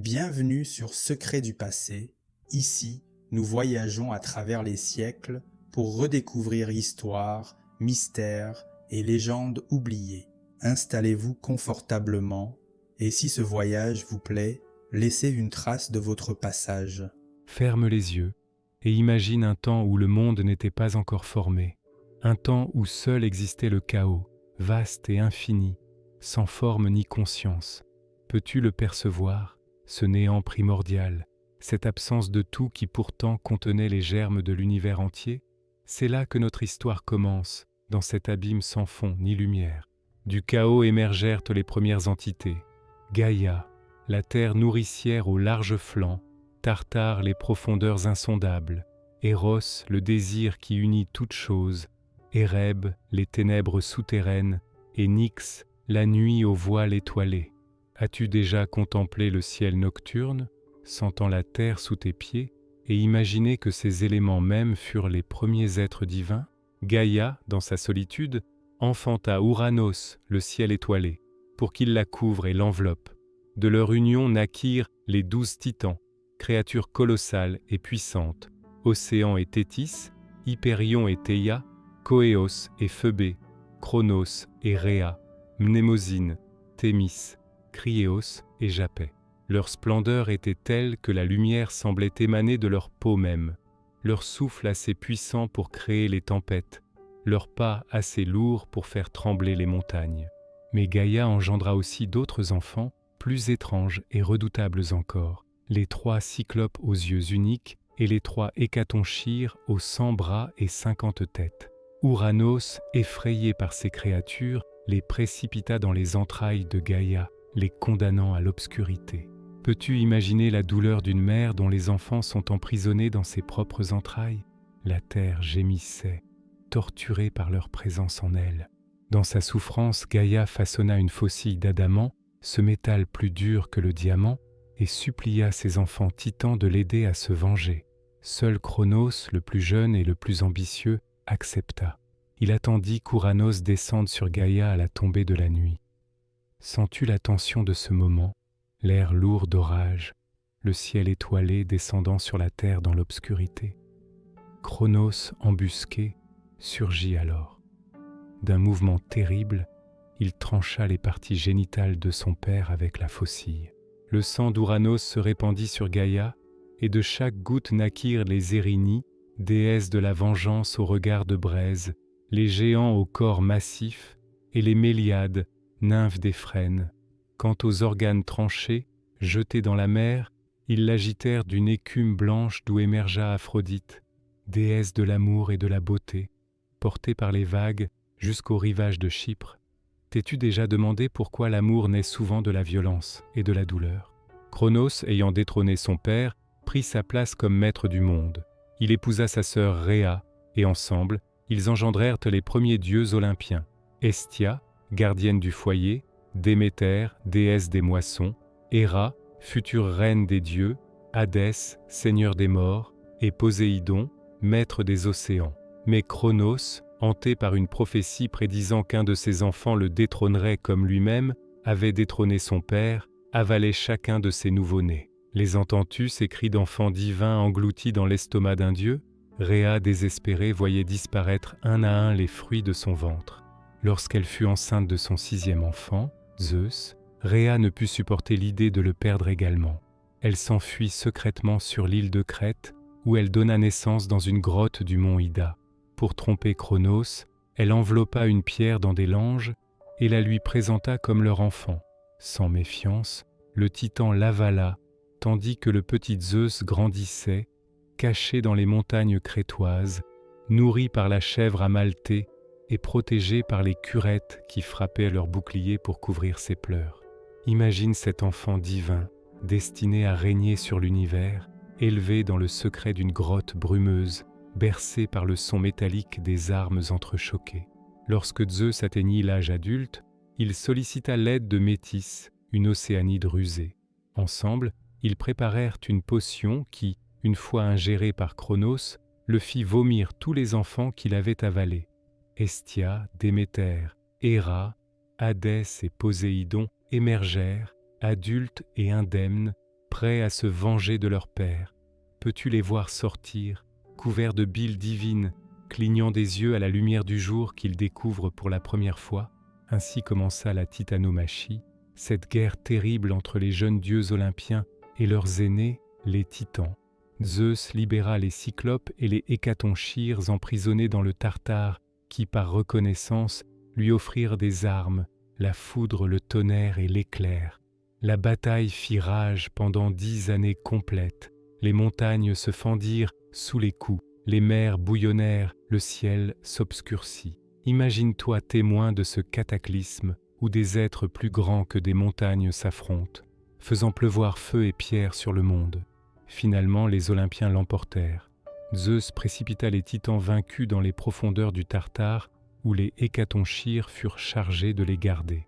Bienvenue sur Secrets du passé. Ici, nous voyageons à travers les siècles pour redécouvrir histoire, mystères et légendes oubliées. Installez-vous confortablement et si ce voyage vous plaît, laissez une trace de votre passage. Ferme les yeux et imagine un temps où le monde n'était pas encore formé, un temps où seul existait le chaos, vaste et infini, sans forme ni conscience. Peux-tu le percevoir, ce néant primordial, cette absence de tout qui pourtant contenait les germes de l'univers entier? C'est là que notre histoire commence, dans cet abîme sans fond ni lumière. Du chaos émergèrent les premières entités. Gaïa, la terre nourricière aux larges flancs, Tartare, les profondeurs insondables, Eros, le désir qui unit toutes choses, Ereb, les ténèbres souterraines, et Nyx, la nuit aux voiles étoilés. As-tu déjà contemplé le ciel nocturne, sentant la terre sous tes pieds, et imaginé que ces éléments mêmes furent les premiers êtres divins? Gaïa, dans sa solitude, enfanta Ouranos, le ciel étoilé, pour qu'il la couvre et l'enveloppe. De leur union naquirent les 12 titans, créatures colossales et puissantes, Océan et Thétis, Hyperion et Théia, Coéos et Phoebé, Chronos et Rhea, Mnémosyne, Thémis, Criéos et Japet. Leur splendeur était telle que la lumière semblait émaner de leur peau même, leur souffle assez puissant pour créer les tempêtes, leur pas assez lourd pour faire trembler les montagnes. Mais Gaïa engendra aussi d'autres enfants, plus étranges et redoutables encore, les 3 cyclopes aux yeux uniques et les 3 hécatonchires aux 100 bras et 50 têtes. Ouranos, effrayé par ces créatures, les précipita dans les entrailles de Gaïa, les condamnant à l'obscurité. Peux-tu imaginer la douleur d'une mère dont les enfants sont emprisonnés dans ses propres entrailles? La terre gémissait, torturée par leur présence en elle. Dans sa souffrance, Gaïa façonna une faucille d'adamant, ce métal plus dur que le diamant, et supplia ses enfants titans de l'aider à se venger. Seul Chronos, le plus jeune et le plus ambitieux, accepta. Il attendit qu'Ouranos descende sur Gaïa à la tombée de la nuit. Sens-tu la tension de ce moment, l'air lourd d'orage, le ciel étoilé descendant sur la terre dans l'obscurité? Chronos, embusqué, surgit alors. D'un mouvement terrible, il trancha les parties génitales de son père avec la faucille. Le sang d'Ouranos se répandit sur Gaïa, et de chaque goutte naquirent les Érinies, déesses de la vengeance au regard de braise, les géants au corps massif, et les Méliades, nymphes des frênes. Quant aux organes tranchés, jetés dans la mer, ils l'agitèrent d'une écume blanche d'où émergea Aphrodite, déesse de l'amour et de la beauté, portée par les vagues jusqu'au rivage de Chypre. T'es-tu déjà demandé pourquoi l'amour naît souvent de la violence et de la douleur? Chronos, ayant détrôné son père, prit sa place comme maître du monde. Il épousa sa sœur Rhea, et ensemble, ils engendrèrent les premiers dieux olympiens. Hestia, gardienne du foyer, Déméter, déesse des moissons, Héra, future reine des dieux, Hadès, seigneur des morts, et Poséidon, maître des océans. Mais Chronos, hanté par une prophétie prédisant qu'un de ses enfants le détrônerait comme lui-même, avait détrôné son père, avalé chacun de ses nouveau-nés. Les entends-tu, ces cris d'enfants divins engloutis dans l'estomac d'un dieu? Rhea, désespérée, voyait disparaître un à un les fruits de son ventre. Lorsqu'elle fut enceinte de son 6e enfant, Zeus, Rhea ne put supporter l'idée de le perdre également. Elle s'enfuit secrètement sur l'île de Crète, où elle donna naissance dans une grotte du mont Ida. Pour tromper Chronos, elle enveloppa une pierre dans des langes et la lui présenta comme leur enfant. Sans méfiance, le titan l'avala, tandis que le petit Zeus grandissait, caché dans les montagnes crétoises, nourri par la chèvre amaltée et protégé par les curettes qui frappaient leurs boucliers pour couvrir ses pleurs. Imagine cet enfant divin, destiné à régner sur l'univers, élevé dans le secret d'une grotte brumeuse, bercé par le son métallique des armes entrechoquées. Lorsque Zeus atteignit l'âge adulte, il sollicita l'aide de Métis, une océanide rusée. Ensemble, ils préparèrent une potion qui, une fois ingérée par Chronos, le fit vomir tous les enfants qu'il avait avalés. Hestia, Déméter, Héra, Hadès et Poséidon émergèrent, adultes et indemnes, prêts à se venger de leur père. Peux-tu les voir sortir, couverts de bile divine, clignant des yeux à la lumière du jour qu'ils découvrent pour la première fois? Ainsi commença la titanomachie, cette guerre terrible entre les jeunes dieux olympiens et leurs aînés, les titans. Zeus libéra les cyclopes et les hécatonchires emprisonnés dans le Tartare, qui, par reconnaissance, lui offrirent des armes, la foudre, le tonnerre et l'éclair. La bataille fit rage pendant 10 années complètes. Les montagnes se fendirent sous les coups, les mers bouillonnèrent, le ciel s'obscurcit. Imagine-toi témoin de ce cataclysme où des êtres plus grands que des montagnes s'affrontent, faisant pleuvoir feu et pierre sur le monde. Finalement, les Olympiens l'emportèrent. Zeus précipita les titans vaincus dans les profondeurs du Tartare, où les hécatonchires furent chargés de les garder.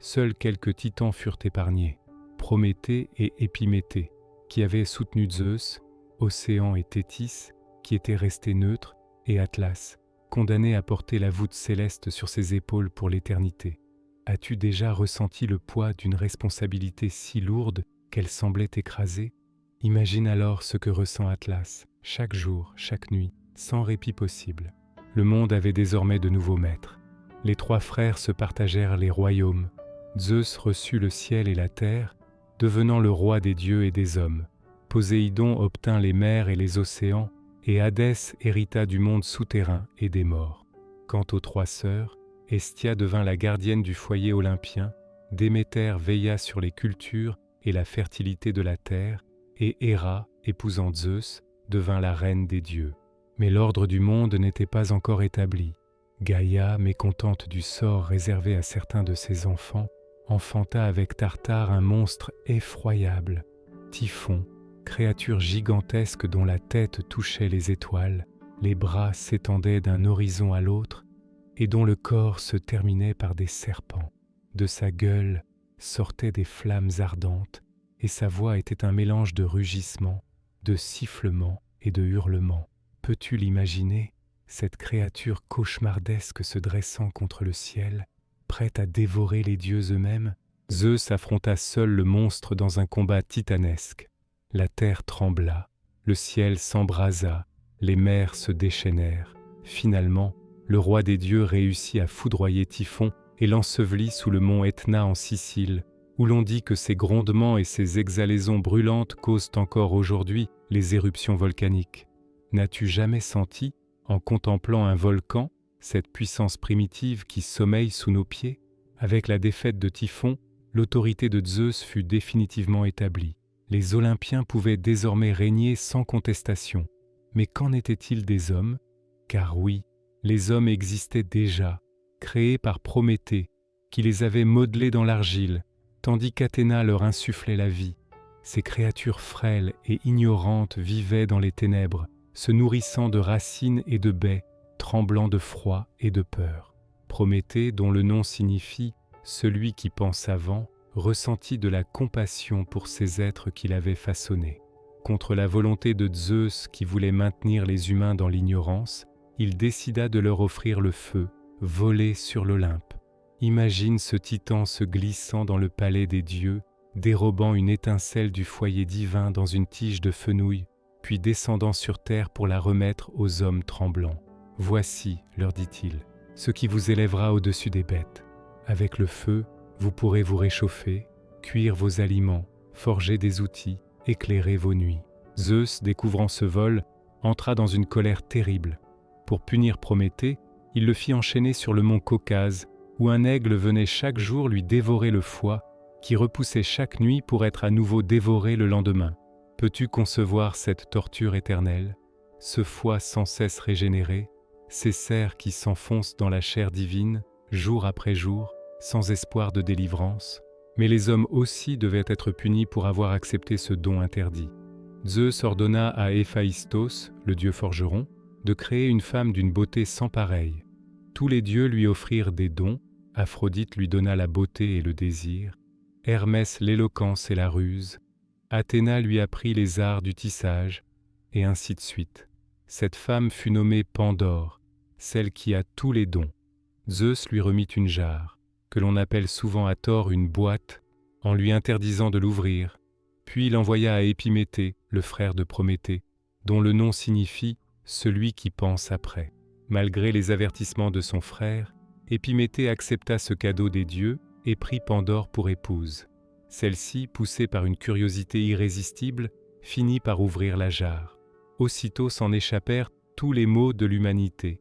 Seuls quelques titans furent épargnés, Prométhée et Épiméthée, qui avaient soutenu Zeus, Océan et Thétis, qui étaient restés neutres, et Atlas, condamné à porter la voûte céleste sur ses épaules pour l'éternité. As-tu déjà ressenti le poids d'une responsabilité si lourde qu'elle semblait t'écraser? Imagine alors ce que ressent Atlas, chaque jour, chaque nuit, sans répit possible. Le monde avait désormais de nouveaux maîtres. Les 3 frères se partagèrent les royaumes. Zeus reçut le ciel et la terre, devenant le roi des dieux et des hommes. Poséidon obtint les mers et les océans, et Hadès hérita du monde souterrain et des morts. Quant aux 3 sœurs, Hestia devint la gardienne du foyer olympien, Déméter veilla sur les cultures et la fertilité de la terre, et Héra, épousant Zeus, devint la reine des dieux. Mais l'ordre du monde n'était pas encore établi. Gaïa, mécontente du sort réservé à certains de ses enfants, enfanta avec Tartare un monstre effroyable, Typhon, créature gigantesque dont la tête touchait les étoiles, les bras s'étendaient d'un horizon à l'autre, et dont le corps se terminait par des serpents. De sa gueule sortaient des flammes ardentes, et sa voix était un mélange de rugissements, de sifflements et de hurlements. Peux-tu l'imaginer, cette créature cauchemardesque se dressant contre le ciel, prête à dévorer les dieux eux-mêmes? Zeus affronta seul le monstre dans un combat titanesque. La terre trembla, le ciel s'embrasa, les mers se déchaînèrent. Finalement, le roi des dieux réussit à foudroyer Typhon et l'ensevelit sous le mont Etna en Sicile, où l'on dit que ses grondements et ses exhalaisons brûlantes causent encore aujourd'hui les éruptions volcaniques. N'as-tu jamais senti, en contemplant un volcan, cette puissance primitive qui sommeille sous nos pieds? Avec la défaite de Typhon, l'autorité de Zeus fut définitivement établie. Les Olympiens pouvaient désormais régner sans contestation. Mais qu'en était-il des hommes? Car oui, les hommes existaient déjà, créés par Prométhée, qui les avait modelés dans l'argile, tandis qu'Athéna leur insufflait la vie. Ces créatures frêles et ignorantes vivaient dans les ténèbres, se nourrissant de racines et de baies, tremblant de froid et de peur. Prométhée, dont le nom signifie « celui qui pense avant », ressentit de la compassion pour ces êtres qu'il avait façonnés. Contre la volonté de Zeus qui voulait maintenir les humains dans l'ignorance, il décida de leur offrir le feu, volé sur l'Olympe. Imagine ce titan se glissant dans le palais des dieux, dérobant une étincelle du foyer divin dans une tige de fenouil, puis descendant sur terre pour la remettre aux hommes tremblants. « Voici, leur dit-il, ce qui vous élèvera au-dessus des bêtes. Avec le feu, vous pourrez vous réchauffer, cuire vos aliments, forger des outils, éclairer vos nuits. » Zeus, découvrant ce vol, entra dans une colère terrible. Pour punir Prométhée, il le fit enchaîner sur le mont Caucase, où un aigle venait chaque jour lui dévorer le foie, qui repoussait chaque nuit pour être à nouveau dévoré le lendemain. Peux-tu concevoir cette torture éternelle, ce foie sans cesse régénéré, ces serres qui s'enfoncent dans la chair divine, jour après jour, sans espoir de délivrance? Mais les hommes aussi devaient être punis pour avoir accepté ce don interdit. Zeus ordonna à Héphaïstos, le dieu forgeron, de créer une femme d'une beauté sans pareille. Tous les dieux lui offrirent des dons, Aphrodite lui donna la beauté et le désir, Hermès l'éloquence et la ruse, Athéna lui apprit les arts du tissage, et ainsi de suite. Cette femme fut nommée Pandore, celle qui a tous les dons. Zeus lui remit une jarre, que l'on appelle souvent à tort une boîte, en lui interdisant de l'ouvrir, Puis il envoya à Épiméthée, le frère de Prométhée, dont le nom signifie « celui qui pense après ». Malgré les avertissements de son frère, Épiméthée accepta ce cadeau des dieux et prit Pandore pour épouse. Celle-ci, poussée par une curiosité irrésistible, finit par ouvrir la jarre. Aussitôt s'en échappèrent tous les maux de l'humanité.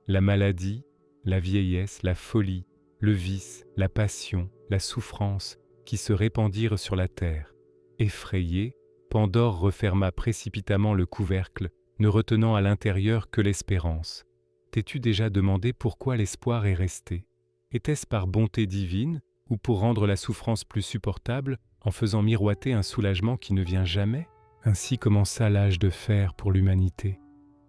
La maladie, la vieillesse, la folie, le vice, la passion, la souffrance, qui se répandirent sur la terre. Effrayée, Pandore referma précipitamment le couvercle, ne retenant à l'intérieur que l'espérance. T'es-tu déjà demandé pourquoi l'espoir est resté? Était-ce par bonté divine, ou pour rendre la souffrance plus supportable, en faisant miroiter un soulagement qui ne vient jamais? Ainsi commença l'âge de fer pour l'humanité,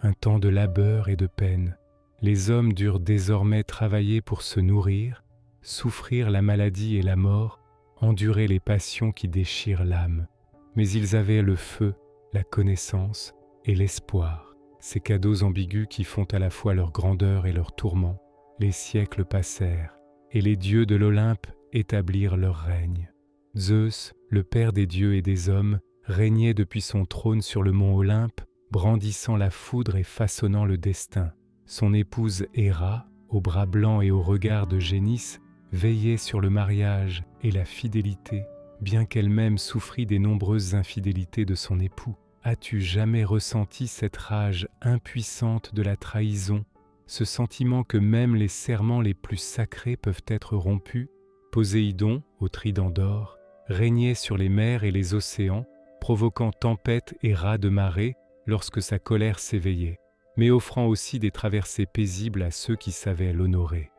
un temps de labeur et de peine. Les hommes durent désormais travailler pour se nourrir, souffrir la maladie et la mort, endurer les passions qui déchirent l'âme. Mais ils avaient le feu, la connaissance et l'espoir, ces cadeaux ambigus qui font à la fois leur grandeur et leur tourment. Les siècles passèrent, et les dieux de l'Olympe établirent leur règne. Zeus, le père des dieux et des hommes, régnait depuis son trône sur le mont Olympe, brandissant la foudre et façonnant le destin. Son épouse Héra, aux bras blancs et au regard de génisse, veillait sur le mariage et la fidélité, bien qu'elle-même souffrit des nombreuses infidélités de son époux. As-tu jamais ressenti cette rage impuissante de la trahison, ce sentiment que même les serments les plus sacrés peuvent être rompus? Poséidon, au trident d'or, régnait sur les mers et les océans, provoquant tempêtes et rats de marée lorsque sa colère s'éveillait, mais offrant aussi des traversées paisibles à ceux qui savaient l'honorer.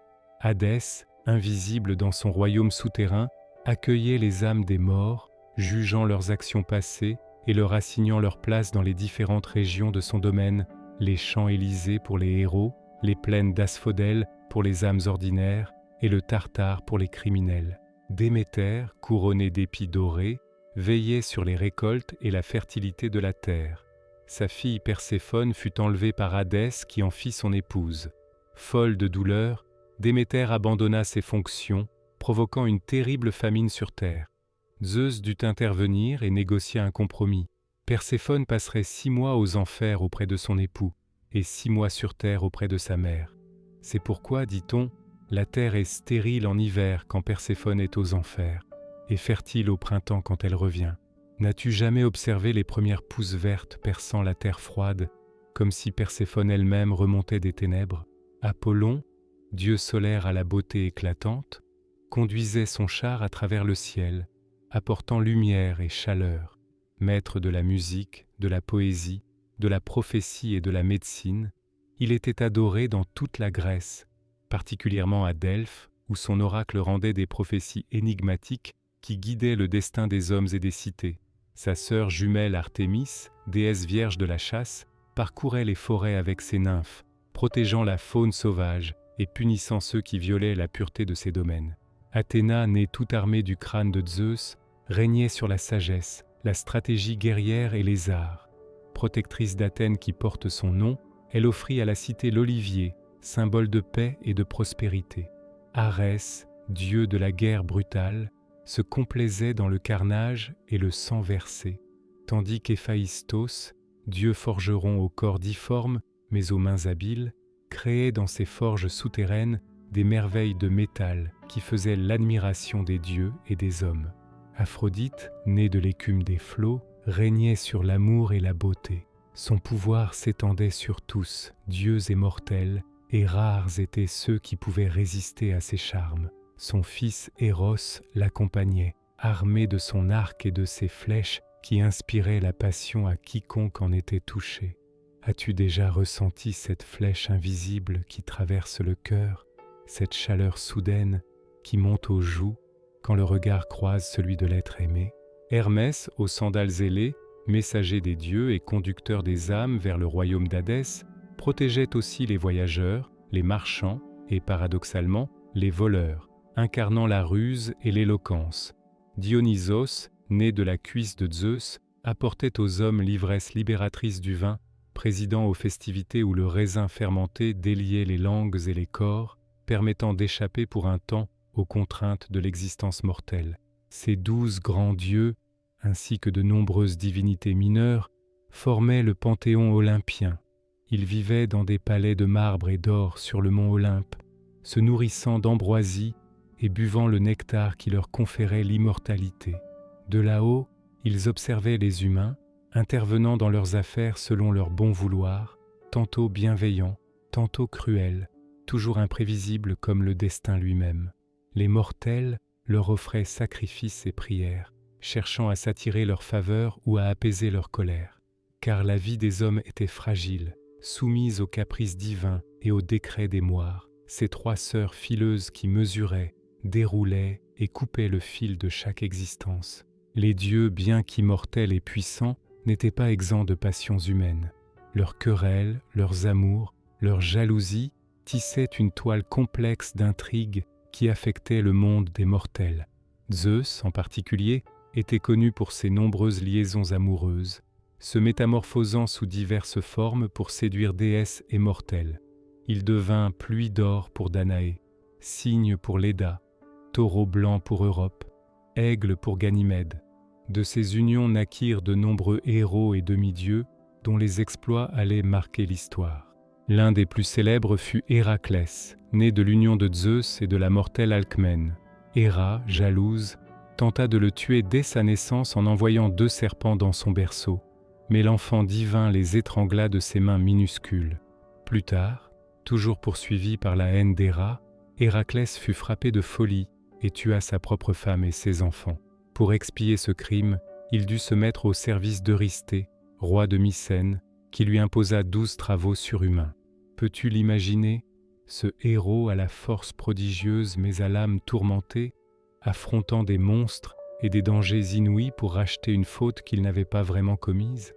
Hadès, invisible dans son royaume souterrain, accueillait les âmes des morts, jugeant leurs actions passées et leur assignant leur place dans les différentes régions de son domaine, les champs Élysées pour les héros, les plaines d'Asphodèle pour les âmes ordinaires et le Tartare pour les criminels. Déméter, couronnée d'épis dorés, veillait sur les récoltes et la fertilité de la terre. Sa fille Perséphone fut enlevée par Hadès qui en fit son épouse. Folle de douleur, Déméter abandonna ses fonctions, provoquant une terrible famine sur terre. Zeus dut intervenir et négocier un compromis. Perséphone passerait 6 mois aux enfers auprès de son époux et 6 mois sur terre auprès de sa mère. C'est pourquoi, dit-on, la terre est stérile en hiver quand Perséphone est aux enfers, et fertile au printemps quand elle revient. N'as-tu jamais observé les premières pousses vertes perçant la terre froide, comme si Perséphone elle-même remontait des ténèbres? Apollon, dieu solaire à la beauté éclatante, conduisait son char à travers le ciel, apportant lumière et chaleur. Maître de la musique, de la poésie, de la prophétie et de la médecine, il était adoré dans toute la Grèce, particulièrement à Delphes, où son oracle rendait des prophéties énigmatiques qui guidaient le destin des hommes et des cités. Sa sœur jumelle Artémis, déesse vierge de la chasse, parcourait les forêts avec ses nymphes, protégeant la faune sauvage et punissant ceux qui violaient la pureté de ses domaines. Athéna, née tout armée du crâne de Zeus, régnait sur la sagesse, la stratégie guerrière et les arts. Protectrice d'Athènes qui porte son nom, elle offrit à la cité l'olivier, symbole de paix et de prospérité. Arès, dieu de la guerre brutale, se complaisait dans le carnage et le sang versé, tandis qu'Héphaïstos, dieu forgeron au corps difforme mais aux mains habiles, créait dans ses forges souterraines des merveilles de métal qui faisaient l'admiration des dieux et des hommes. Aphrodite, née de l'écume des flots, régnait sur l'amour et la beauté. Son pouvoir s'étendait sur tous, dieux et mortels, et rares étaient ceux qui pouvaient résister à ses charmes. Son fils Eros l'accompagnait, armé de son arc et de ses flèches qui inspiraient la passion à quiconque en était touché. As-tu déjà ressenti cette flèche invisible qui traverse le cœur, cette chaleur soudaine qui monte aux joues quand le regard croise celui de l'être aimé? Hermès, aux sandales ailées, messager des dieux et conducteur des âmes vers le royaume d'Hadès, protégeait aussi les voyageurs, les marchands et, paradoxalement, les voleurs, incarnant la ruse et l'éloquence. Dionysos, né de la cuisse de Zeus, apportait aux hommes l'ivresse libératrice du vin, présidant aux festivités où le raisin fermenté déliait les langues et les corps, permettant d'échapper pour un temps aux contraintes de l'existence mortelle. Ces 12 grands dieux ainsi que de nombreuses divinités mineures, formaient le panthéon olympien. Ils vivaient dans des palais de marbre et d'or sur le mont Olympe, se nourrissant d'ambroisie et buvant le nectar qui leur conférait l'immortalité. De là-haut, ils observaient les humains, intervenant dans leurs affaires selon leur bon vouloir, tantôt bienveillants, tantôt cruels, toujours imprévisibles comme le destin lui-même. Les mortels leur offraient sacrifices et prières, cherchant à s'attirer leur faveur ou à apaiser leur colère. Car la vie des hommes était fragile, soumise aux caprices divins et aux décrets des moires, ces trois sœurs fileuses qui mesuraient, déroulaient et coupaient le fil de chaque existence. Les dieux, bien qu'immortels et puissants, n'étaient pas exempts de passions humaines. Leurs querelles, leurs amours, leurs jalousies tissaient une toile complexe d'intrigues qui affectait le monde des mortels. Zeus, en particulier, était connu pour ses nombreuses liaisons amoureuses, se métamorphosant sous diverses formes pour séduire déesses et mortels. Il devint pluie d'or pour Danaé, cygne pour Léda, taureau blanc pour Europe, aigle pour Ganymède. De ces unions naquirent de nombreux héros et demi-dieux dont les exploits allaient marquer l'histoire. L'un des plus célèbres fut Héraclès, né de l'union de Zeus et de la mortelle Alcmène. Héra, jalouse, tenta de le tuer dès sa naissance en envoyant 2 serpents dans son berceau, mais l'enfant divin les étrangla de ses mains minuscules. Plus tard, toujours poursuivi par la haine d'Héra, Héraclès fut frappé de folie et tua sa propre femme et ses enfants. Pour expier ce crime, il dut se mettre au service d'Eurysthée, roi de Mycène, qui lui imposa 12 travaux surhumains. Peux-tu l'imaginer, ce héros à la force prodigieuse mais à l'âme tourmentée, affrontant des monstres et des dangers inouïs pour racheter une faute qu'il n'avait pas vraiment commise?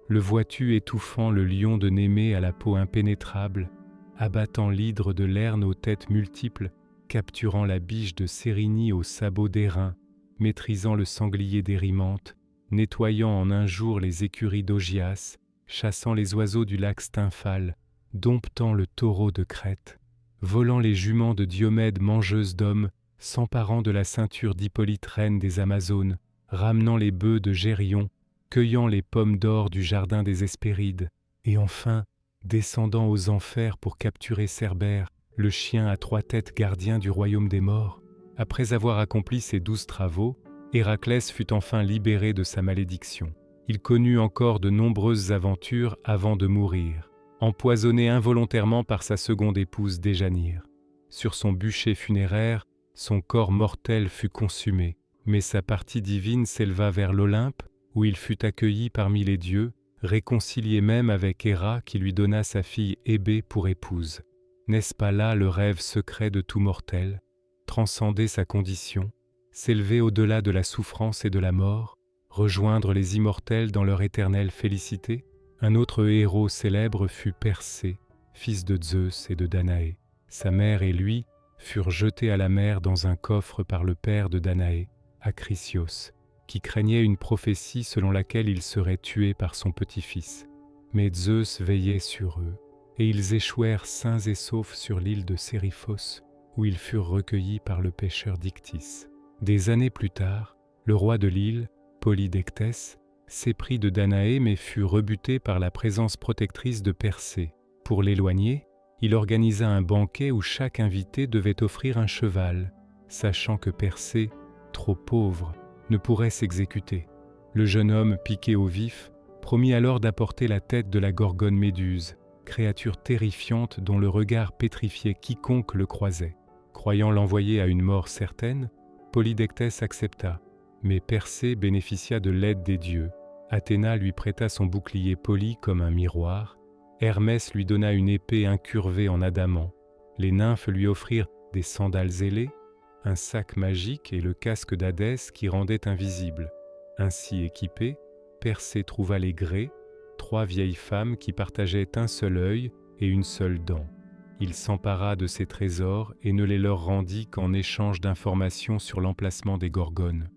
Le vois-tu étouffant le lion de Némée à la peau impénétrable, abattant l'hydre de Lerne aux têtes multiples, capturant la biche de Sérigny aux sabots d'airain, maîtrisant le sanglier d'Érimante, nettoyant en un jour les écuries d'Augias, chassant les oiseaux du lac Stymphale, domptant le taureau de Crète, volant les juments de Diomède mangeuse d'hommes, s'emparant de la ceinture d'Hippolyte reine des Amazones, ramenant les bœufs de Gérion, cueillant les pommes d'or du jardin des Hespérides, et enfin descendant aux enfers pour capturer Cerbère, le chien à 3 têtes gardien du royaume des morts. Après avoir accompli ces 12 travaux, Héraclès fut enfin libéré de sa malédiction. Il connut encore de nombreuses aventures avant de mourir, empoisonné involontairement par sa seconde épouse Déjanire. Sur son bûcher funéraire, son corps mortel fut consumé, mais sa partie divine s'éleva vers l'Olympe, où il fut accueilli parmi les dieux, réconcilié même avec Héra qui lui donna sa fille Hébé pour épouse. N'est-ce pas là le rêve secret de tout mortel? Transcender sa condition, s'élever au-delà de la souffrance et de la mort, rejoindre les immortels dans leur éternelle félicité? Un autre héros célèbre fut Persée, fils de Zeus et de Danaé. Sa mère et lui furent jetés à la mer dans un coffre par le père de Danaé, Acrisios, qui craignait une prophétie selon laquelle il serait tué par son petit-fils. Mais Zeus veillait sur eux, et ils échouèrent sains et saufs sur l'île de Sériphos, où ils furent recueillis par le pêcheur Dictys. Des années plus tard, le roi de l'île, Polydectès, s'éprit de Danaé mais fut rebuté par la présence protectrice de Persée. Pour l'éloigner, il organisa un banquet où chaque invité devait offrir un cheval, sachant que Persée, trop pauvre, ne pourrait s'exécuter. Le jeune homme, piqué au vif, promit alors d'apporter la tête de la gorgone Méduse, créature terrifiante dont le regard pétrifiait quiconque le croisait. Croyant l'envoyer à une mort certaine, Polydectès accepta, mais Persée bénéficia de l'aide des dieux. Athéna lui prêta son bouclier poli comme un miroir, Hermès lui donna une épée incurvée en adamant, les nymphes lui offrirent des sandales ailées, un sac magique et le casque d'Hadès qui rendait invisible. Ainsi équipé, Persée trouva les Grées, 3 vieilles femmes qui partageaient un seul œil et une seule dent. Il s'empara de ces trésors et ne les leur rendit qu'en échange d'informations sur l'emplacement des Gorgones.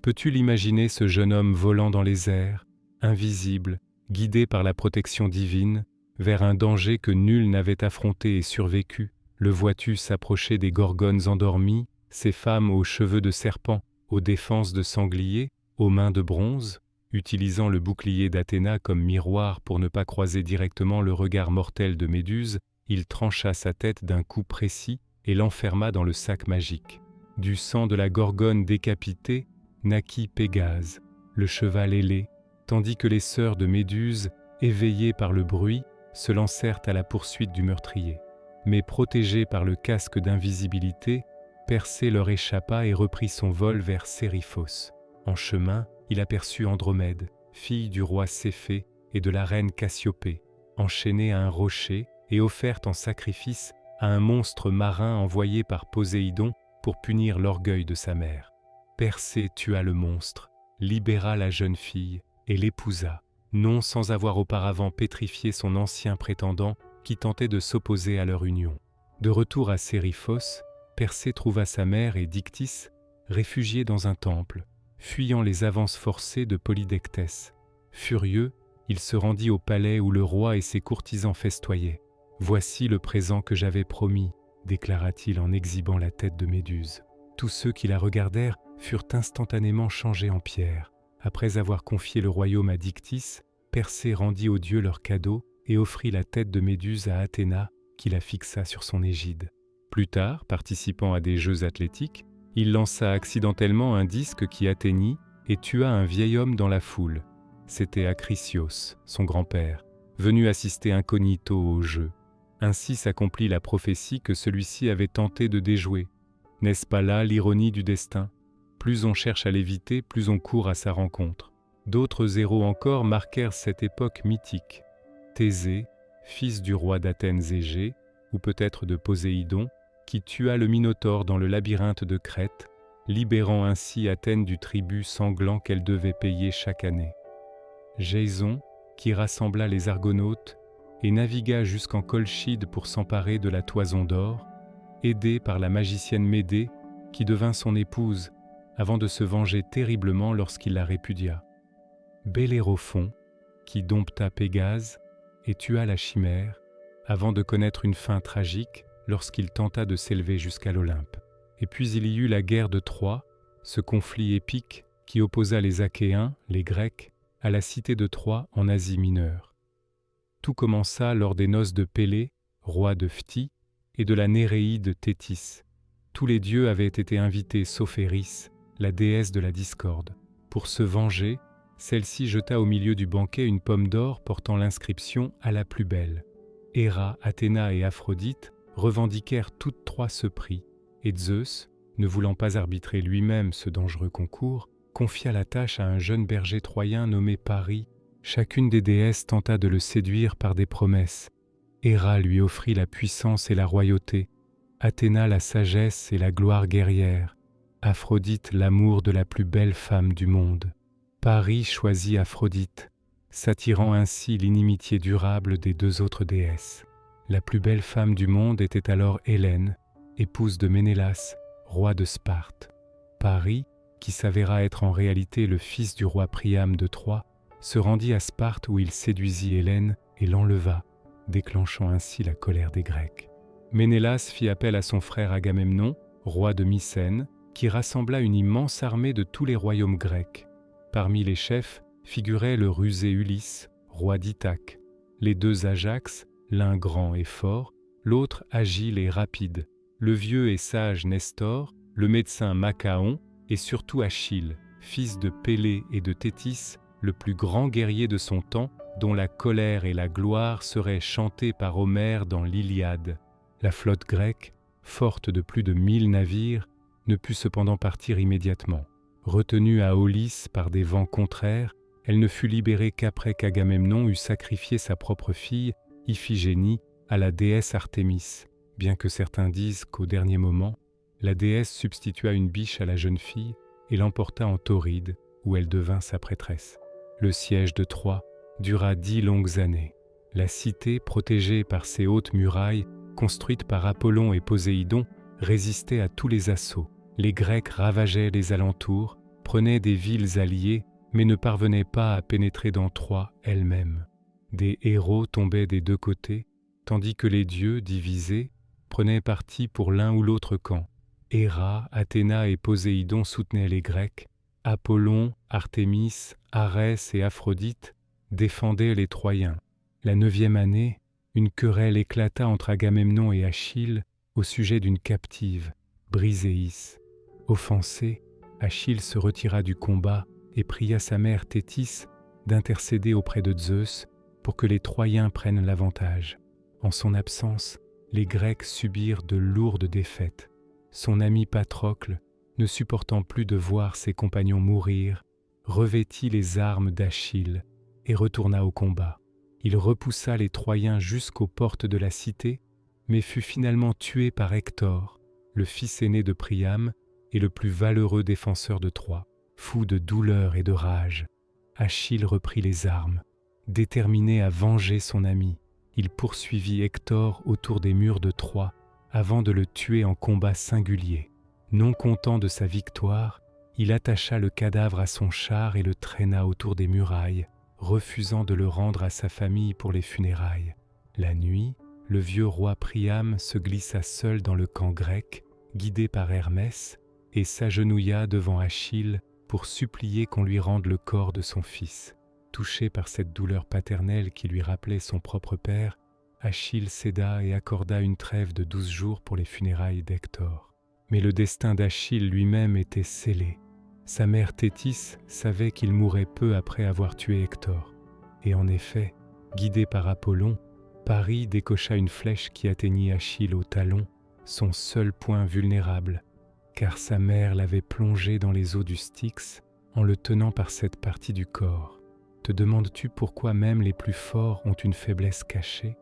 Peux-tu l'imaginer, ce jeune homme volant dans les airs, invisible, guidé par la protection divine, vers un danger que nul n'avait affronté et survécu? Le vois-tu s'approcher des Gorgones endormies, ces femmes aux cheveux de serpent, aux défenses de sangliers, Aux mains de bronze, utilisant le bouclier d'Athéna comme miroir pour ne pas croiser directement le regard mortel de Méduse, il trancha sa tête d'un coup précis et l'enferma dans le sac magique. Du sang de la Gorgone décapitée naquit Pégase, le cheval ailé, tandis que les sœurs de Méduse, éveillées par le bruit, se lancèrent à la poursuite du meurtrier. Mais protégé par le casque d'invisibilité, Persée leur échappa et reprit son vol vers Séryphos. En chemin, il aperçut Andromède, fille du roi Céphée et de la reine Cassiopée, enchaînée à un rocher et offerte en sacrifice à un monstre marin envoyé par Poséidon pour punir l'orgueil de sa mère. Persée tua le monstre, libéra la jeune fille et l'épousa, non sans avoir auparavant pétrifié son ancien prétendant qui tentait de s'opposer à leur union. De retour à Séryphos, Persée trouva sa mère et Dictys réfugiés dans un temple, fuyant les avances forcées de Polydectès. Furieux, il se rendit au palais où le roi et ses courtisans festoyaient. « Voici le présent que j'avais promis », déclara-t-il en exhibant la tête de Méduse. Tous ceux qui la regardèrent furent instantanément changés en pierre. Après avoir confié le royaume à Dictys, Persée rendit aux dieux leurs cadeaux et offrit la tête de Méduse à Athéna, qui la fixa sur son égide. Plus tard, participant à des jeux athlétiques, il lança accidentellement un disque qui atteignit et tua un vieil homme dans la foule. C'était Acrisios, son grand-père, venu assister incognito au jeu. Ainsi s'accomplit la prophétie que celui-ci avait tenté de déjouer. N'est-ce pas là l'ironie du destin ? Plus on cherche à l'éviter, plus on court à sa rencontre. D'autres héros encore marquèrent cette époque mythique. Thésée, fils du roi d'Athènes Égée, ou peut-être de Poséidon, qui tua le Minotaure dans le labyrinthe de Crète, libérant ainsi Athènes du tribut sanglant qu'elle devait payer chaque année. Jason, qui rassembla les Argonautes et navigua jusqu'en Colchide pour s'emparer de la toison d'or, aidé par la magicienne Médée, qui devint son épouse, avant de se venger terriblement lorsqu'il la répudia. Bellérophon, qui dompta Pégase et tua la chimère, avant de connaître une fin tragique lorsqu'il tenta de s'élever jusqu'à l'Olympe. Et puis il y eut la guerre de Troie, ce conflit épique qui opposa les Achéens, les Grecs, à la cité de Troie en Asie mineure. Tout commença lors des noces de Pélée, roi de Phthie, et de la Néréide Thétis. Tous les dieux avaient été invités sauf Éris, la déesse de la discorde. Pour se venger, celle-ci jeta au milieu du banquet une pomme d'or portant l'inscription « À la plus belle ». Héra, Athéna et Aphrodite revendiquèrent toutes trois ce prix, et Zeus, ne voulant pas arbitrer lui-même ce dangereux concours, confia la tâche à un jeune berger troyen nommé Paris. Chacune des déesses tenta de le séduire par des promesses. Héra lui offrit la puissance et la royauté, Athéna la sagesse et la gloire guerrière, Aphrodite l'amour de la plus belle femme du monde. Paris choisit Aphrodite, s'attirant ainsi l'inimitié durable des deux autres déesses. La plus belle femme du monde était alors Hélène, épouse de Ménélas, roi de Sparte. Paris, qui s'avéra être en réalité le fils du roi Priam de Troie, se rendit à Sparte où il séduisit Hélène et l'enleva, déclenchant ainsi la colère des Grecs. Ménélas fit appel à son frère Agamemnon, roi de Mycène, qui rassembla une immense armée de tous les royaumes grecs. Parmi les chefs figurait le rusé Ulysse, roi d'Ithaque, les deux Ajax, l'un grand et fort, l'autre agile et rapide, le vieux et sage Nestor, le médecin Machaon et surtout Achille, fils de Pélée et de Thétis, le plus grand guerrier de son temps, dont la colère et la gloire seraient chantées par Homère dans l'Iliade. La flotte grecque, forte de plus de 1000 navires, ne put cependant partir immédiatement. Retenue à Aulis par des vents contraires, elle ne fut libérée qu'après qu'Agamemnon eut sacrifié sa propre fille, Iphigénie, à la déesse Artémis, bien que certains disent qu'au dernier moment, la déesse substitua une biche à la jeune fille et l'emporta en Tauride, où elle devint sa prêtresse. Le siège de Troie dura 10 longues années. La cité, protégée par ses hautes murailles, construites par Apollon et Poséidon, résistait à tous les assauts. Les Grecs ravageaient les alentours, prenaient des villes alliées, mais ne parvenaient pas à pénétrer dans Troie elle-même. Des héros tombaient des deux côtés, tandis que les dieux, divisés, prenaient parti pour l'un ou l'autre camp. Héra, Athéna et Poséidon soutenaient les Grecs, Apollon, Artémis, Arès et Aphrodite défendaient les Troyens. La 9e année, une querelle éclata entre Agamemnon et Achille au sujet d'une captive, Briséis. Offensé, Achille se retira du combat et pria sa mère Thétis d'intercéder auprès de Zeus pour que les Troyens prennent l'avantage. En son absence, les Grecs subirent de lourdes défaites. Son ami Patrocle, ne supportant plus de voir ses compagnons mourir, revêtit les armes d'Achille et retourna au combat. Il repoussa les Troyens jusqu'aux portes de la cité, mais fut finalement tué par Hector, le fils aîné de Priam et le plus valeureux défenseur de Troie. Fou de douleur et de rage, Achille reprit les armes. Déterminé à venger son ami, il poursuivit Hector autour des murs de Troie avant de le tuer en combat singulier. Non content de sa victoire, il attacha le cadavre à son char et le traîna autour des murailles, refusant de le rendre à sa famille pour les funérailles. La nuit, le vieux roi Priam se glissa seul dans le camp grec, guidé par Hermès, et s'agenouilla devant Achille pour supplier qu'on lui rende le corps de son fils. Touché par cette douleur paternelle qui lui rappelait son propre père, Achille céda et accorda une trêve de 12 jours pour les funérailles d'Hector. Mais le destin d'Achille lui-même était scellé. Sa mère Thétis savait qu'il mourrait peu après avoir tué Hector. Et en effet, guidé par Apollon, Paris décocha une flèche qui atteignit Achille au talon, son seul point vulnérable, car sa mère l'avait plongé dans les eaux du Styx en le tenant par cette partie du corps. Te demandes-tu pourquoi même les plus forts ont une faiblesse cachée?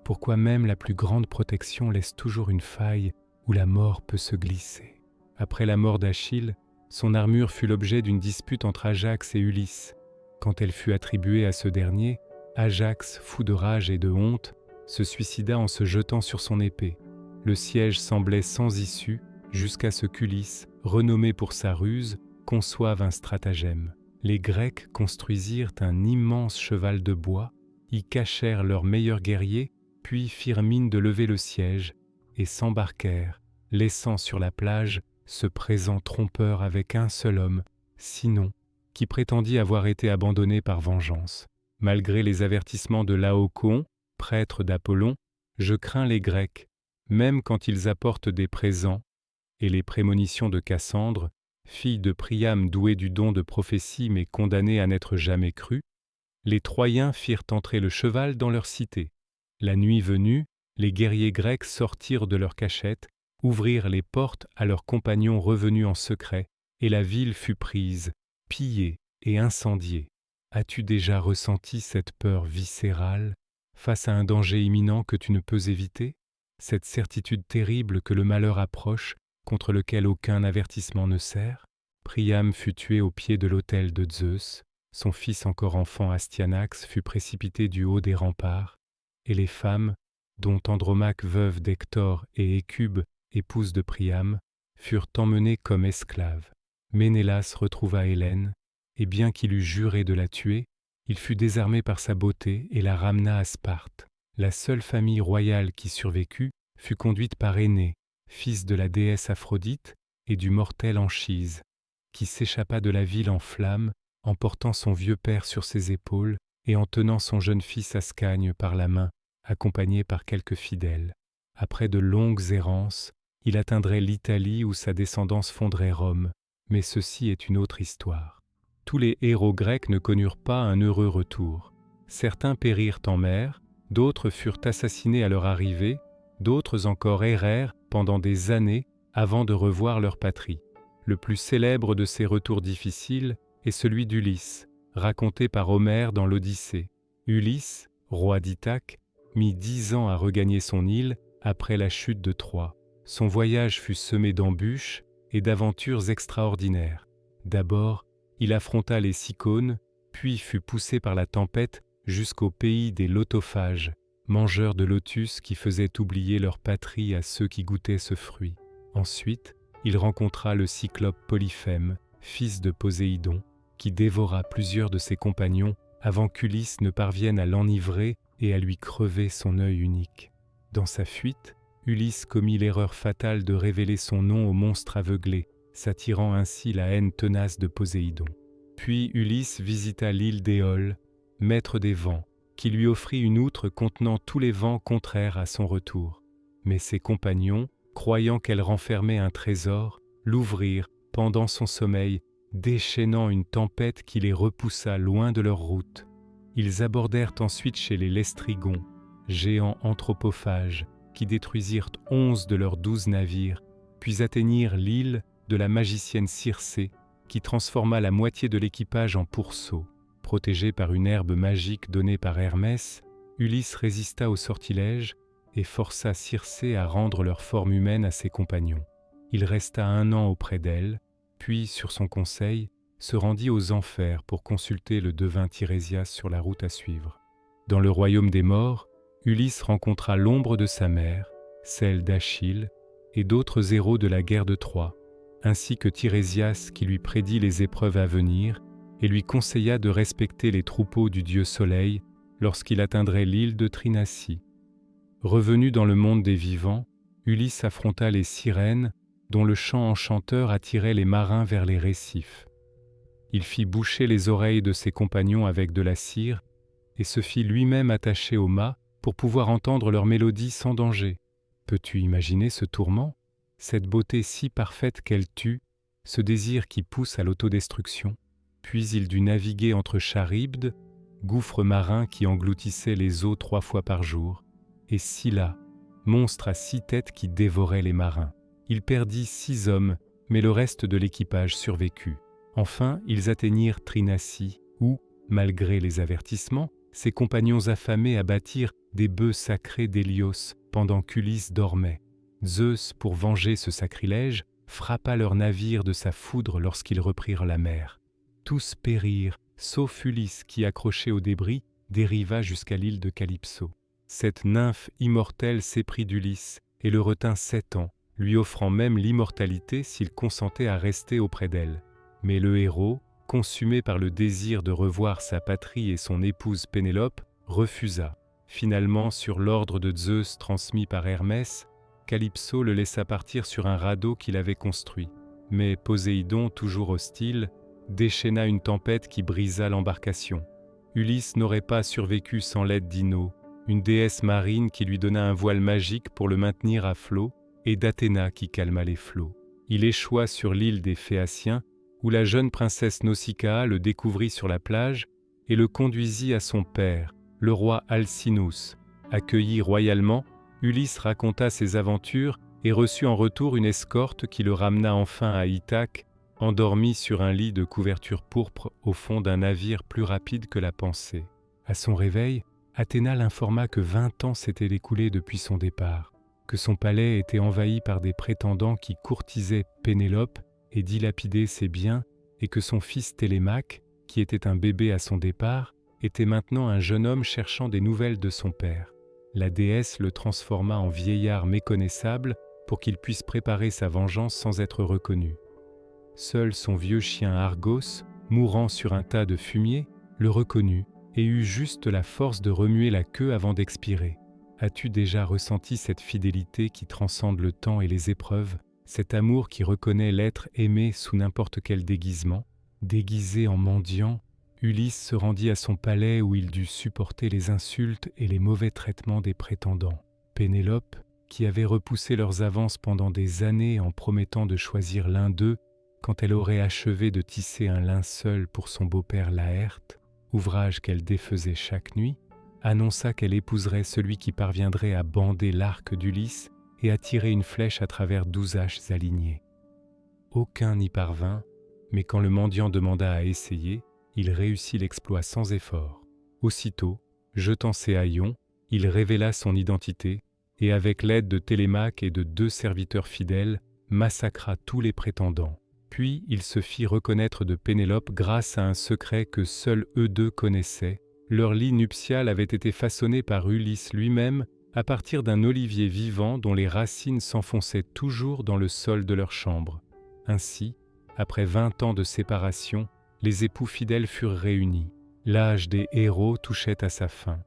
Pourquoi même la plus grande protection laisse toujours une faille où la mort peut se glisser? Après la mort d'Achille, son armure fut l'objet d'une dispute entre Ajax et Ulysse. Quand elle fut attribuée à ce dernier, Ajax, fou de rage et de honte, se suicida en se jetant sur son épée. Le siège semblait sans issue jusqu'à ce qu'Ulysse, renommé pour sa ruse, conçoive un stratagème. Les Grecs construisirent un immense cheval de bois, y cachèrent leurs meilleurs guerriers, puis firent mine de lever le siège et s'embarquèrent, laissant sur la plage ce présent trompeur avec un seul homme, Sinon, qui prétendit avoir été abandonné par vengeance. Malgré les avertissements de Laocon, prêtre d'Apollon, je crains les Grecs, même quand ils apportent des présents, et les prémonitions de Cassandre, fille de Priam douée du don de prophétie mais condamnée à n'être jamais crue, les Troyens firent entrer le cheval dans leur cité. La nuit venue, les guerriers grecs sortirent de leur cachette, ouvrirent les portes à leurs compagnons revenus en secret, et la ville fut prise, pillée et incendiée. As-tu déjà ressenti cette peur viscérale face à un danger imminent que tu ne peux éviter? Cette certitude terrible que le malheur approche, contre lequel aucun avertissement ne sert? Priam fut tué au pied de l'autel de Zeus, son fils encore enfant Astyanax fut précipité du haut des remparts, et les femmes, dont Andromaque veuve d'Hector et Hécube, épouse de Priam, furent emmenées comme esclaves. Ménélas retrouva Hélène, et bien qu'il eût juré de la tuer, il fut désarmé par sa beauté et la ramena à Sparte. La seule famille royale qui survécut fut conduite par Énée, fils de la déesse Aphrodite et du mortel Anchise, qui s'échappa de la ville en flammes, en portant son vieux père sur ses épaules et en tenant son jeune fils Ascagne par la main, accompagné par quelques fidèles. Après de longues errances, il atteindrait l'Italie où sa descendance fonderait Rome, mais ceci est une autre histoire. Tous les héros grecs ne connurent pas un heureux retour. Certains périrent en mer, d'autres furent assassinés à leur arrivée, d'autres encore errèrent pendant des années avant de revoir leur patrie. Le plus célèbre de ces retours difficiles est celui d'Ulysse, raconté par Homère dans l'Odyssée. Ulysse, roi d'Ithaque, mit 10 ans à regagner son île après la chute de Troie. Son voyage fut semé d'embûches et d'aventures extraordinaires. D'abord, il affronta les Cyclones, puis fut poussé par la tempête jusqu'au pays des lotophages, mangeurs de lotus qui faisaient oublier leur patrie à ceux qui goûtaient ce fruit. Ensuite, il rencontra le cyclope Polyphème, fils de Poséidon, qui dévora plusieurs de ses compagnons avant qu'Ulysse ne parvienne à l'enivrer et à lui crever son œil unique. Dans sa fuite, Ulysse commit l'erreur fatale de révéler son nom au monstre aveuglé, s'attirant ainsi la haine tenace de Poséidon. Puis Ulysse visita l'île d'Éole, maître des vents, qui lui offrit une outre contenant tous les vents contraires à son retour. Mais ses compagnons, croyant qu'elle renfermait un trésor, l'ouvrirent pendant son sommeil, déchaînant une tempête qui les repoussa loin de leur route. Ils abordèrent ensuite chez les Lestrygons, géants anthropophages, qui détruisirent 11 de leurs 12 navires, puis atteignirent l'île de la magicienne Circé, qui transforma la moitié de l'équipage en pourceaux. Protégé par une herbe magique donnée par Hermès, Ulysse résista au sortilège et força Circé à rendre leur forme humaine à ses compagnons. Il resta 1 an auprès d'elle, puis, sur son conseil, se rendit aux enfers pour consulter le devin Tirésias sur la route à suivre. Dans le royaume des morts, Ulysse rencontra l'ombre de sa mère, celle d'Achille, et d'autres héros de la guerre de Troie, ainsi que Tirésias qui lui prédit les épreuves à venir et lui conseilla de respecter les troupeaux du dieu Soleil lorsqu'il atteindrait l'île de Thrinacie. Revenu dans le monde des vivants, Ulysse affronta les sirènes dont le chant enchanteur attirait les marins vers les récifs. Il fit boucher les oreilles de ses compagnons avec de la cire et se fit lui-même attacher au mât pour pouvoir entendre leur mélodie sans danger. Peux-tu imaginer ce tourment, cette beauté si parfaite qu'elle tue, ce désir qui pousse à l'autodestruction? Puis il dut naviguer entre Charybde, gouffre marin qui engloutissait les eaux 3 fois par jour, et Scylla, monstre à 6 têtes qui dévorait les marins. Il perdit 6 hommes, mais le reste de l'équipage survécut. Enfin, ils atteignirent Thrinacie, où, malgré les avertissements, ses compagnons affamés abattirent des bœufs sacrés d'Hélios pendant qu'Ulysse dormait. Zeus, pour venger ce sacrilège, frappa leur navire de sa foudre lorsqu'ils reprirent la mer. Tous périrent, sauf Ulysse qui, accroché aux débris, dériva jusqu'à l'île de Calypso. Cette nymphe immortelle s'éprit d'Ulysse et le retint 7 ans, lui offrant même l'immortalité s'il consentait à rester auprès d'elle. Mais le héros, consumé par le désir de revoir sa patrie et son épouse Pénélope, refusa. Finalement, sur l'ordre de Zeus transmis par Hermès, Calypso le laissa partir sur un radeau qu'il avait construit. Mais Poséidon, toujours hostile, déchaîna une tempête qui brisa l'embarcation. Ulysse n'aurait pas survécu sans l'aide d'Ino, une déesse marine qui lui donna un voile magique pour le maintenir à flot, et d'Athéna qui calma les flots. Il échoua sur l'île des Phéaciens, où la jeune princesse Nausicaa le découvrit sur la plage et le conduisit à son père, le roi Alcinous. Accueilli royalement, Ulysse raconta ses aventures et reçut en retour une escorte qui le ramena enfin à Ithaque, endormi sur un lit de couverture pourpre au fond d'un navire plus rapide que la pensée. À son réveil, Athéna l'informa que 20 ans s'étaient écoulés depuis son départ, que son palais était envahi par des prétendants qui courtisaient Pénélope et dilapidaient ses biens, et que son fils Télémaque, qui était un bébé à son départ, était maintenant un jeune homme cherchant des nouvelles de son père. La déesse le transforma en vieillard méconnaissable pour qu'il puisse préparer sa vengeance sans être reconnu. Seul son vieux chien Argos, mourant sur un tas de fumier, le reconnut et eut juste la force de remuer la queue avant d'expirer. As-tu déjà ressenti cette fidélité qui transcende le temps et les épreuves, cet amour qui reconnaît l'être aimé sous n'importe quel déguisement? Déguisé en mendiant, Ulysse se rendit à son palais où il dut supporter les insultes et les mauvais traitements des prétendants. Pénélope, qui avait repoussé leurs avances pendant des années en promettant de choisir l'un d'eux quand elle aurait achevé de tisser un linceul pour son beau-père Laërte, ouvrage qu'elle défaisait chaque nuit, annonça qu'elle épouserait celui qui parviendrait à bander l'arc d'Ulysse et à tirer une flèche à travers 12 haches alignées. Aucun n'y parvint, mais quand le mendiant demanda à essayer, il réussit l'exploit sans effort. Aussitôt, jetant ses haillons, il révéla son identité et avec l'aide de Télémaque et de 2 serviteurs fidèles, massacra tous les prétendants. Puis il se fit reconnaître de Pénélope grâce à un secret que seuls eux deux connaissaient. Leur lit nuptial avait été façonné par Ulysse lui-même à partir d'un olivier vivant dont les racines s'enfonçaient toujours dans le sol de leur chambre. Ainsi, après 20 ans de séparation, les époux fidèles furent réunis. L'âge des héros touchait à sa fin.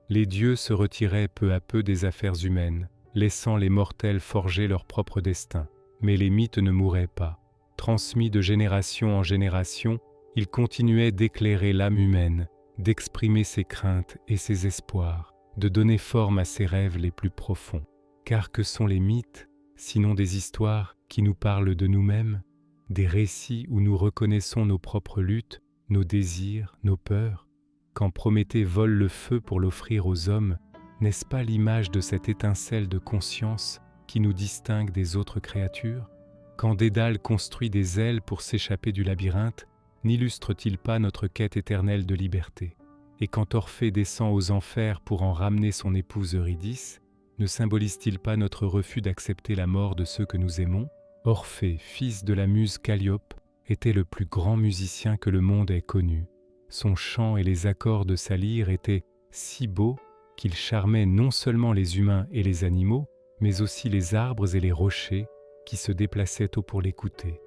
Les dieux se retiraient peu à peu des affaires humaines, laissant les mortels forger leur propre destin. Mais les mythes ne mouraient pas. Transmis de génération en génération, il continuait d'éclairer l'âme humaine, d'exprimer ses craintes et ses espoirs, de donner forme à ses rêves les plus profonds. Car que sont les mythes, sinon des histoires qui nous parlent de nous-mêmes, des récits où nous reconnaissons nos propres luttes, nos désirs, nos peurs? Quand Prométhée vole le feu pour l'offrir aux hommes, n'est-ce pas l'image de cette étincelle de conscience qui nous distingue des autres créatures? Quand Dédale construit des ailes pour s'échapper du labyrinthe, n'illustre-t-il pas notre quête éternelle de liberté? Et quand Orphée descend aux enfers pour en ramener son épouse Eurydice, ne symbolise-t-il pas notre refus d'accepter la mort de ceux que nous aimons? Orphée, fils de la muse Calliope, était le plus grand musicien que le monde ait connu. Son chant et les accords de sa lyre étaient si beaux qu'il charmait non seulement les humains et les animaux, mais aussi les arbres et les rochers qui se déplaçaient tôt pour l'écouter.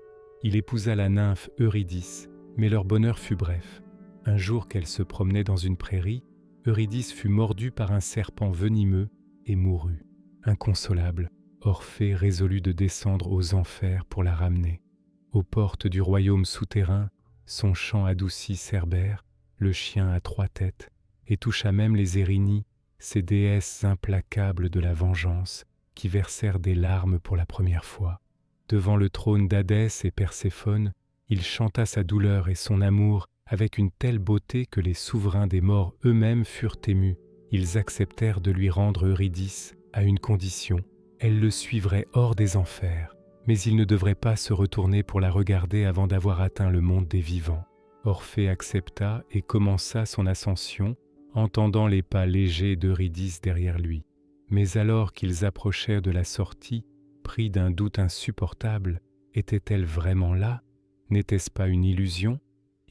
Il épousa la nymphe Eurydice, mais leur bonheur fut bref. Un jour qu'elle se promenait dans une prairie, Eurydice fut mordue par un serpent venimeux et mourut. Inconsolable, Orphée résolut de descendre aux enfers pour la ramener. Aux portes du royaume souterrain, son chant adoucit Cerbère, le chien à 3 têtes, et toucha même les Érinies, ces déesses implacables de la vengeance, qui versèrent des larmes pour la première fois. Devant le trône d'Hadès et Perséphone, il chanta sa douleur et son amour avec une telle beauté que les souverains des morts eux-mêmes furent émus. Ils acceptèrent de lui rendre Eurydice à une condition. Elle le suivrait hors des enfers, mais il ne devrait pas se retourner pour la regarder avant d'avoir atteint le monde des vivants. Orphée accepta et commença son ascension, entendant les pas légers d'Eurydice derrière lui. Mais alors qu'ils approchèrent de la sortie, pris d'un doute insupportable, était-elle vraiment là? N'était-ce pas une illusion?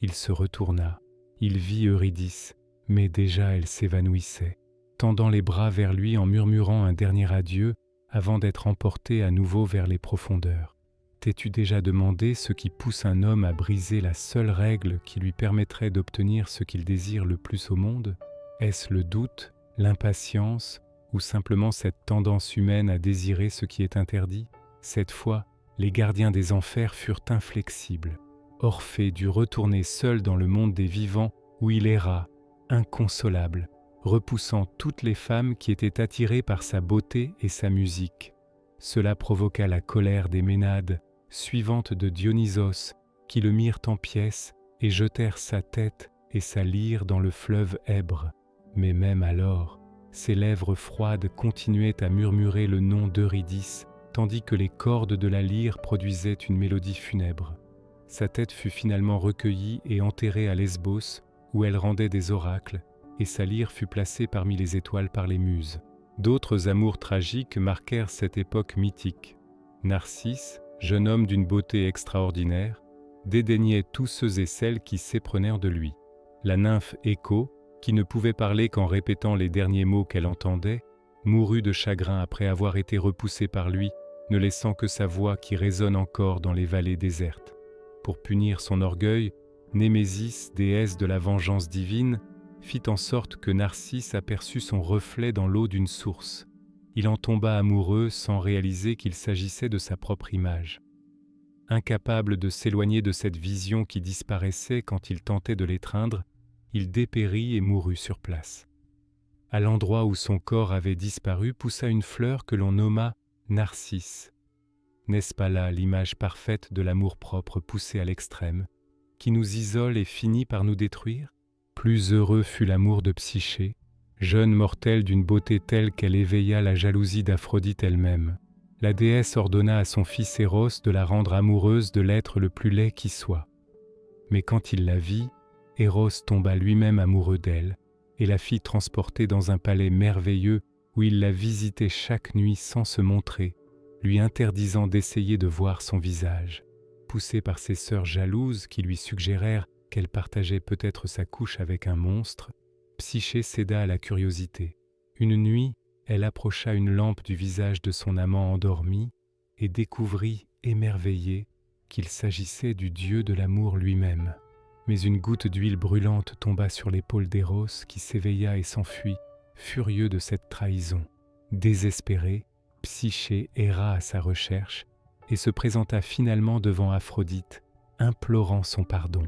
Il se retourna. Il vit Eurydice, mais déjà elle s'évanouissait, tendant les bras vers lui en murmurant un dernier adieu avant d'être emportée à nouveau vers les profondeurs. T'es-tu déjà demandé ce qui pousse un homme à briser la seule règle qui lui permettrait d'obtenir ce qu'il désire le plus au monde? Est-ce le doute, l'impatience, ou simplement cette tendance humaine à désirer ce qui est interdit? Cette fois, les gardiens des enfers furent inflexibles. Orphée dut retourner seul dans le monde des vivants où il erra, inconsolable, repoussant toutes les femmes qui étaient attirées par sa beauté et sa musique. Cela provoqua la colère des Ménades, suivantes de Dionysos, qui le mirent en pièces et jetèrent sa tête et sa lyre dans le fleuve Èbre. Mais même alors, ses lèvres froides continuaient à murmurer le nom d'Eurydice, tandis que les cordes de la lyre produisaient une mélodie funèbre. Sa tête fut finalement recueillie et enterrée à Lesbos, où elle rendait des oracles, et sa lyre fut placée parmi les étoiles par les muses. D'autres amours tragiques marquèrent cette époque mythique. Narcisse, jeune homme d'une beauté extraordinaire, dédaignait tous ceux et celles qui s'éprenèrent de lui. La nymphe Écho, qui ne pouvait parler qu'en répétant les derniers mots qu'elle entendait, mourut de chagrin après avoir été repoussée par lui, ne laissant que sa voix qui résonne encore dans les vallées désertes. Pour punir son orgueil, Némésis, déesse de la vengeance divine, fit en sorte que Narcisse aperçut son reflet dans l'eau d'une source. Il en tomba amoureux sans réaliser qu'il s'agissait de sa propre image. Incapable de s'éloigner de cette vision qui disparaissait quand il tentait de l'étreindre, il dépérit et mourut sur place. À l'endroit où son corps avait disparu poussa une fleur que l'on nomma Narcisse. N'est-ce pas là l'image parfaite de l'amour-propre poussé à l'extrême, qui nous isole et finit par nous détruire? Plus heureux fut l'amour de Psyché, jeune mortelle d'une beauté telle qu'elle éveilla la jalousie d'Aphrodite elle-même. La déesse ordonna à son fils Éros de la rendre amoureuse de l'être le plus laid qui soit. Mais quand il la vit, Éros tomba lui-même amoureux d'elle et la fit transporter dans un palais merveilleux où il la visitait chaque nuit sans se montrer, lui interdisant d'essayer de voir son visage. Poussée par ses sœurs jalouses qui lui suggérèrent qu'elle partageait peut-être sa couche avec un monstre, Psyché céda à la curiosité. Une nuit, elle approcha une lampe du visage de son amant endormi et découvrit, émerveillée, qu'il s'agissait du dieu de l'amour lui-même. Mais une goutte d'huile brûlante tomba sur l'épaule d'Éros qui s'éveilla et s'enfuit, furieux de cette trahison. Désespéré, Psyché erra à sa recherche et se présenta finalement devant Aphrodite, implorant son pardon.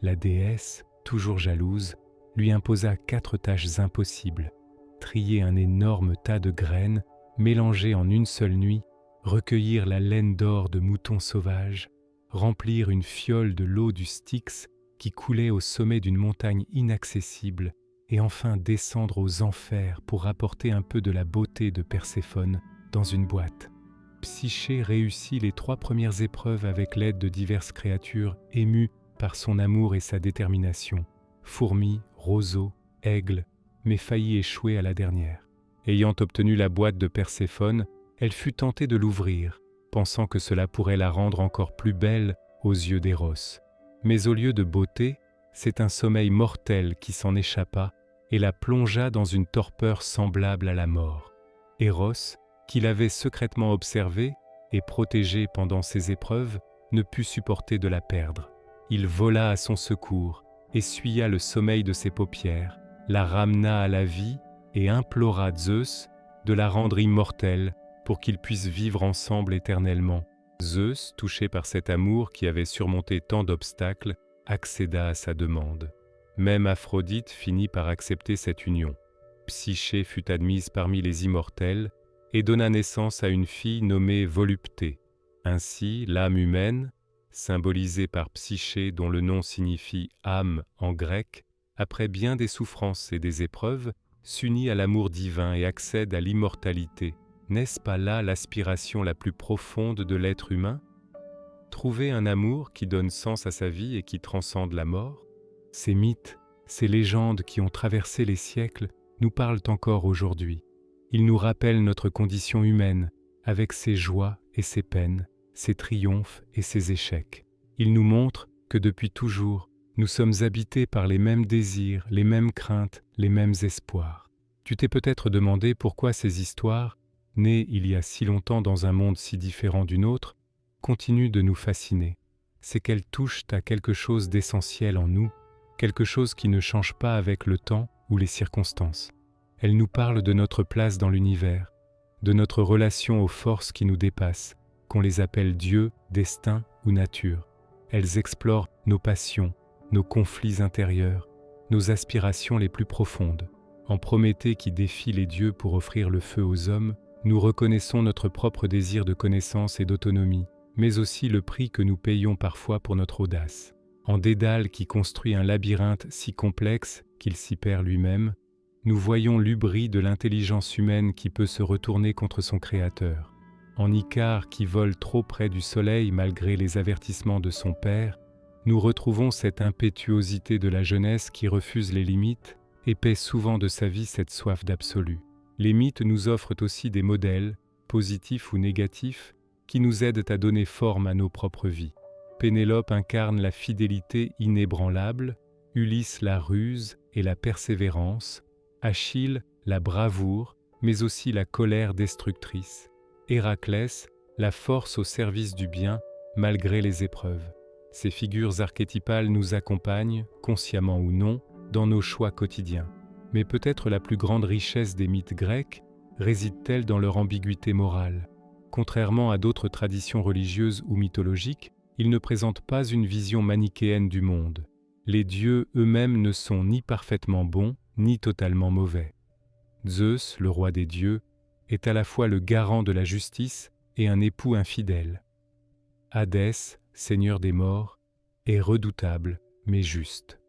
La déesse, toujours jalouse, lui imposa 4 tâches impossibles: trier un énorme tas de graines, mélanger en une seule nuit, recueillir la laine d'or de moutons sauvages, remplir une fiole de l'eau du Styx qui coulait au sommet d'une montagne inaccessible, et enfin descendre aux enfers pour rapporter un peu de la beauté de Perséphone dans une boîte. Psyché réussit les 3 premières épreuves avec l'aide de diverses créatures émues par son amour et sa détermination: fourmis, roseaux, aigles, mais faillit échouer à la dernière. Ayant obtenu la boîte de Perséphone, elle fut tentée de l'ouvrir, pensant que cela pourrait la rendre encore plus belle aux yeux d'Eros. Mais au lieu de beauté, c'est un sommeil mortel qui s'en échappa et la plongea dans une torpeur semblable à la mort. Eros, qui l'avait secrètement observée et protégée pendant ses épreuves, ne put supporter de la perdre. Il vola à son secours, essuya le sommeil de ses paupières, la ramena à la vie et implora Zeus de la rendre immortelle pour qu'ils puissent vivre ensemble éternellement. Zeus, touché par cet amour qui avait surmonté tant d'obstacles, accéda à sa demande. Même Aphrodite finit par accepter cette union. Psyché fut admise parmi les immortels et donna naissance à une fille nommée Volupté. Ainsi, l'âme humaine, symbolisée par Psyché dont le nom signifie âme en grec, après bien des souffrances et des épreuves, s'unit à l'amour divin et accède à l'immortalité. N'est-ce pas là l'aspiration la plus profonde de l'être humain? Trouver un amour qui donne sens à sa vie et qui transcende la mort? Ces mythes, ces légendes qui ont traversé les siècles nous parlent encore aujourd'hui. Ils nous rappellent notre condition humaine, avec ses joies et ses peines, ses triomphes et ses échecs. Ils nous montrent que depuis toujours, nous sommes habités par les mêmes désirs, les mêmes craintes, les mêmes espoirs. Tu t'es peut-être demandé pourquoi ces histoires, nées il y a si longtemps dans un monde si différent du nôtre, continuent de nous fasciner. C'est qu'elles touchent à quelque chose d'essentiel en nous, quelque chose qui ne change pas avec le temps ou les circonstances. Elles nous parlent de notre place dans l'univers, de notre relation aux forces qui nous dépassent, qu'on les appelle Dieu, destin ou nature. Elles explorent nos passions, nos conflits intérieurs, nos aspirations les plus profondes. En Prométhée qui défie les dieux pour offrir le feu aux hommes, nous reconnaissons notre propre désir de connaissance et d'autonomie, mais aussi le prix que nous payons parfois pour notre audace. En Dédale qui construit un labyrinthe si complexe qu'il s'y perd lui-même, nous voyons l'hubris de l'intelligence humaine qui peut se retourner contre son créateur. En Icare qui vole trop près du soleil malgré les avertissements de son père, nous retrouvons cette impétuosité de la jeunesse qui refuse les limites et paie souvent de sa vie cette soif d'absolu. Les mythes nous offrent aussi des modèles, positifs ou négatifs, qui nous aident à donner forme à nos propres vies. Pénélope incarne la fidélité inébranlable, Ulysse la ruse et la persévérance, Achille la bravoure, mais aussi la colère destructrice, Héraclès la force au service du bien malgré les épreuves. Ces figures archétypales nous accompagnent, consciemment ou non, dans nos choix quotidiens. Mais peut-être la plus grande richesse des mythes grecs réside-t-elle dans leur ambiguïté morale. Contrairement à d'autres traditions religieuses ou mythologiques, ils ne présentent pas une vision manichéenne du monde. Les dieux eux-mêmes ne sont ni parfaitement bons, ni totalement mauvais. Zeus, le roi des dieux, est à la fois le garant de la justice et un époux infidèle. Hadès, seigneur des morts, est redoutable, mais juste.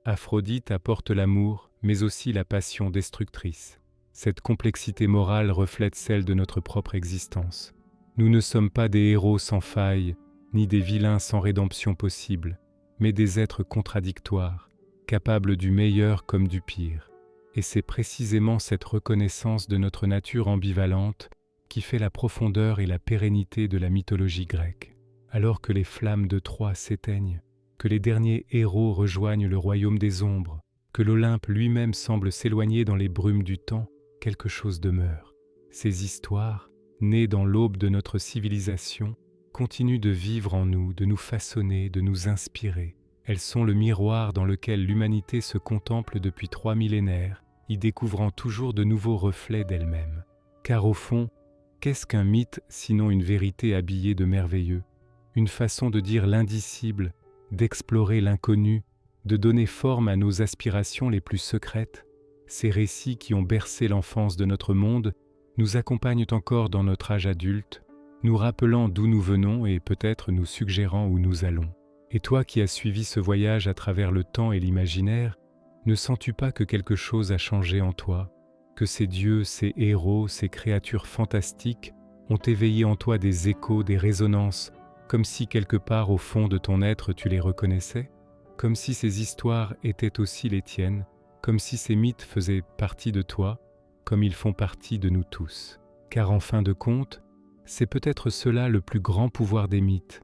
Aphrodite apporte l'amour, mais aussi la passion destructrice. Cette complexité morale reflète celle de notre propre existence. Nous ne sommes pas des héros sans faille, ni des vilains sans rédemption possible, mais des êtres contradictoires, capables du meilleur comme du pire. Et c'est précisément cette reconnaissance de notre nature ambivalente qui fait la profondeur et la pérennité de la mythologie grecque. Alors que les flammes de Troie s'éteignent, que les derniers héros rejoignent le royaume des ombres, que l'Olympe lui-même semble s'éloigner dans les brumes du temps, quelque chose demeure. Ces histoires, nées dans l'aube de notre civilisation, continuent de vivre en nous, de nous façonner, de nous inspirer. Elles sont le miroir dans lequel l'humanité se contemple depuis 3 millénaires, y découvrant toujours de nouveaux reflets d'elle-même. Car au fond, Qu'est-ce qu'un mythe sinon une vérité habillée de merveilleux, une façon de dire l'indicible, d'explorer l'inconnu, de donner forme à nos aspirations les plus secrètes? Ces récits qui ont bercé l'enfance de notre monde nous accompagnent encore dans notre âge adulte, nous rappelant d'où nous venons et peut-être nous suggérant où nous allons. Et toi qui as suivi ce voyage à travers le temps et l'imaginaire, ne sens-tu pas que quelque chose a changé en toi, que ces dieux, ces héros, ces créatures fantastiques ont éveillé en toi des échos, des résonances, comme si quelque part au fond de ton être tu les reconnaissais, comme si ces histoires étaient aussi les tiennes, comme si ces mythes faisaient partie de toi, comme ils font partie de nous tous. Car en fin de compte, c'est peut-être cela le plus grand pouvoir des mythes,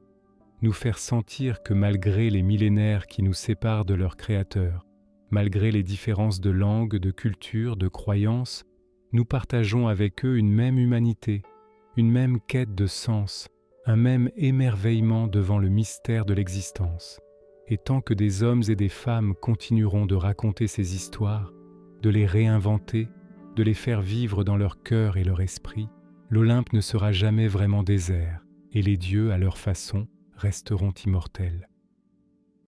nous faire sentir que malgré les millénaires qui nous séparent de leur créateur, malgré les différences de langue, de culture, de croyances, nous partageons avec eux une même humanité, une même quête de sens, un même émerveillement devant le mystère de l'existence. Et tant que des hommes et des femmes continueront de raconter ces histoires, de les réinventer, de les faire vivre dans leur cœur et leur esprit, l'Olympe ne sera jamais vraiment désert, et les dieux, à leur façon, resteront immortels.